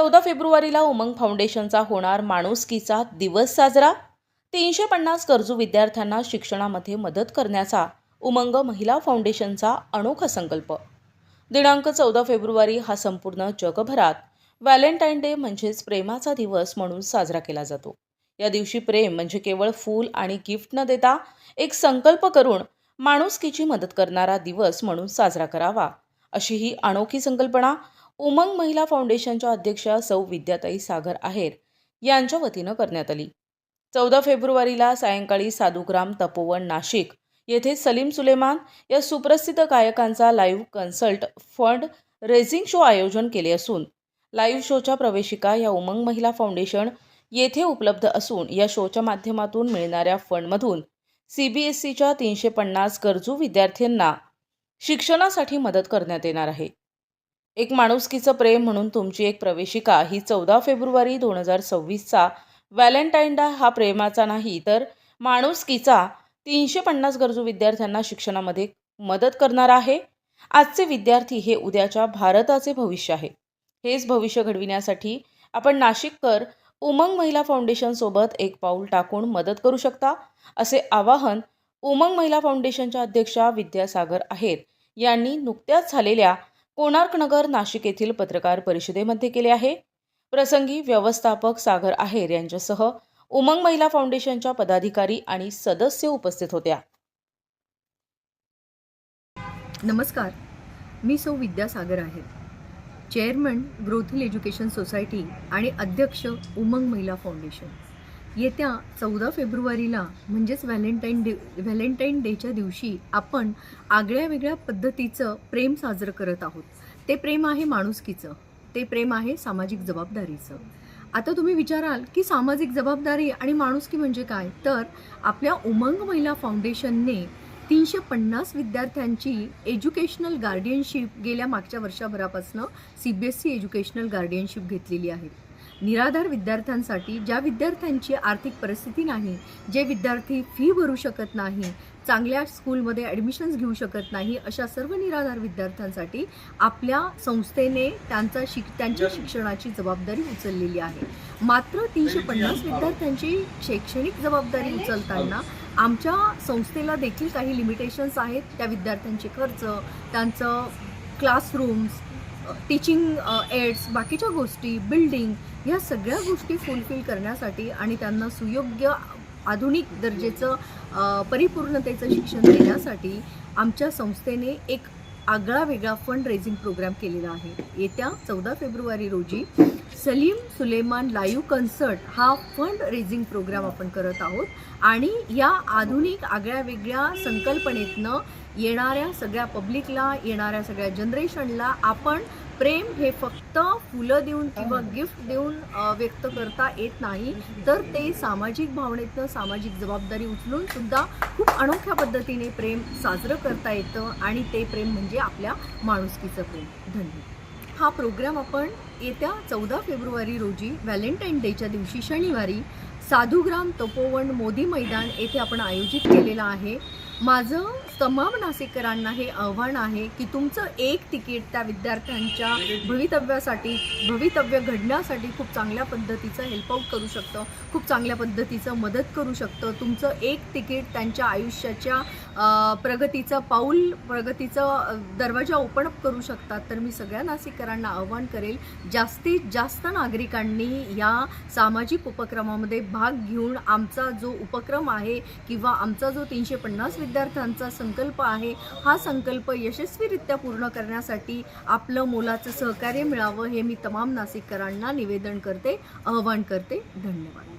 14 फेब्रुवारीला उमंग फाउंडेशनचा होणार माणुसकीचा दिवस साजरा। 350 गरजू विद्यार्थ्यांना शिक्षणामध्ये मदत करण्याचा उमंग महिला फाउंडेशनचा अनोखा संकल्प। दिनांक 14 फेब्रुवारी हा संपूर्ण जगभरात व्हॅलेंटाईन डे म्हणजेच प्रेमाचा दिवस म्हणून साजरा केला जातो। या दिवशी प्रेम म्हणजे केवळ फूल आणि गिफ्ट न देता एक संकल्प करून माणुसकीची मदत करणारा दिवस म्हणून साजरा करावा, अशी ही अनोखी संकल्पना उमंग महिला फाउंडेशनच्या अध्यक्षा सौ विद्याताई सागर आहेर यांच्या वतीनं करण्यात आली। 14 फेब्रुवारीला सायंकाळी साधुग्राम तपोवन नाशिक येथे सलीम सुलेमान या सुप्रसिद्ध गायकांचा live concert fund raising show आयोजन केले असून लाईव्ह शोच्या प्रवेशिका या उमंग महिला फाउंडेशन येथे उपलब्ध असून या शोच्या माध्यमातून मिळणाऱ्या फंडमधून CBSEच्या 350 गरजू विद्यार्थ्यांना शिक्षणासाठी मदत करण्यात येणार आहे। एक माणुसकीचं प्रेम म्हणून तुमची एक प्रवेशिका ही 14 फेब्रुवारी 2026चा व्हॅलेंटाईन डे हा प्रेमाचा नाही तर माणुसकीचा 350 गरजू विद्यार्थ्यांना शिक्षणामध्ये मदत करणार आहे। आजचे विद्यार्थी हे उद्याच्या भारताचे भविष्य आहे। हेच भविष्य घडविण्यासाठी आपण नाशिककर उमंग महिला फाउंडेशन सोबत एक पाऊल टाकून मदत करू शकता, असे आवाहन उमंग महिला फाउंडेशनच्या अध्यक्षा विद्यासागर आहेर यांनी नुकत्याच झालेल्या कोणार्क नगर नाशिक येथील पत्रकार परिषदेमध्ये केले आहे। प्रसंगी व्यवस्थापक सागर आहेर यांच्यासह उमंग महिला फाउंडेशनच्या पदाधिकारी आणि सदस्य उपस्थित होत्या। नमस्कार, मी सौ Vidyasagar Aher, chairman Growth Hill Education Society आणि अध्यक्ष उमंग महिला फाउंडेशन। येत्या 14 फेब्रुवारीला म्हणजेच व्हॅलेंटाईन डेच्या दिवशी आपण आगळ्या वेगळ्या पद्धतीचं प्रेम साजरं करत आहोत। ते प्रेम आहे माणुसकीचं, ते प्रेम आहे सामाजिक जबाबदारीचं। आता तुम्ही विचाराल की सामाजिक जबाबदारी आणि माणुसकी म्हणजे काय, तर आपल्या उमंग महिला फाउंडेशनने 350 विद्यार्थ्यांची एज्युकेशनल गार्डियनशिप गेल्या मागच्या वर्षभरापासून CBSE एज्युकेशनल गार्डियनशिप घेतलेली आहे। निराधार विद्यार्थ्यांसाठी, ज्या विद्यार्थ्यांची आर्थिक परिस्थिती नाही, जे विद्यार्थी फी भरू शकत नाही, चांगल्या स्कूलमध्ये ॲडमिशन्स घेऊ शकत नाही, अशा सर्व निराधार विद्यार्थ्यांसाठी आपल्या संस्थेने त्यांच्या शिक्षणाची जबाबदारी उचललेली आहे। मात्र 350 विद्यार्थ्यांची शैक्षणिक जबाबदारी उचलताना आमच्या संस्थेला देखील काही लिमिटेशन्स आहेत। त्या विद्यार्थ्यांचे खर्च, त्यांचं क्लासरूम्स, टीचिंग एड्स, बाकीच्या गोष्टी, बिल्डिंग, या सगळ्या गोष्टी फुलफिल करण्यासाठी आणि त्यांना सुयोग्य आधुनिक दर्जाचं परिपूर्णतेचं शिक्षण देण्यासाठी आमच्या संस्थेने एक आगळा वेगळा फंड रेझिंग प्रोग्राम केलेला आहे। येत्या 14 फेब्रुवारी रोजी सलीम सुलेमान लाईव्ह कन्सर्ट हा फंड रेझिंग प्रोग्राम आपण करत आहोत आणि या आधुनिक आगळ्या वेगळ्या संकल्पनेतनं येणाऱ्या सगळ्या पब्लिकला, येणाऱ्या सगळ्या जनरेशनला आपण प्रेम हे फक्त फुलं देऊन किंवा गिफ्ट देऊन व्यक्त करता येत नाही, तर ते सामाजिक भावनेतनं सामाजिक जबाबदारी उचलून सुद्धा खूप अनोख्या पद्धतीने प्रेम साजरं करता येतं आणि ते प्रेम म्हणजे आपल्या माणुसकीचं प्रेम। धन्यवाद। हा प्रोग्राम आपण येत्या 14 फेब्रुवारी रोजी व्हॅलेंटाईन डेच्या दिवशी शनिवारी साधुग्राम तपोवन मोदी मैदान येथे आपण आयोजित केलेला आहे। माझं तमाम नाशिककरांना हे आव्हान आहे की तुमचं एक तिकीट त्या विद्यार्थ्यांच्या भवितव्य घडण्यासाठी खूप चांगल्या पद्धतीचं हेल्पआउट करू शकतं, खूप चांगल्या पद्धतीचं मदत करू शकतं। तुमचं एक तिकीट त्यांच्या आयुष्याच्या प्रगतीचं दरवाजा ओपन अप करू शकतात। तर मी सगळ्या नाशिककरांना आव्हान करेल, जास्तीत जास्त नागरिकांनी या सामाजिक उपक्रमामध्ये भाग घेऊन आमचा जो उपक्रम आहे किंवा आमचा जो 350 विद्यार्थ्यांचा संकल्प आहे, हा संकल्प यशस्वीरित्या पूर्ण करण्यासाठी आपलं मोलाचं सहकार्य मिळावं हे मी तमाम नाशिककरांना निवेदन करते, आवाहन करते। धन्यवाद।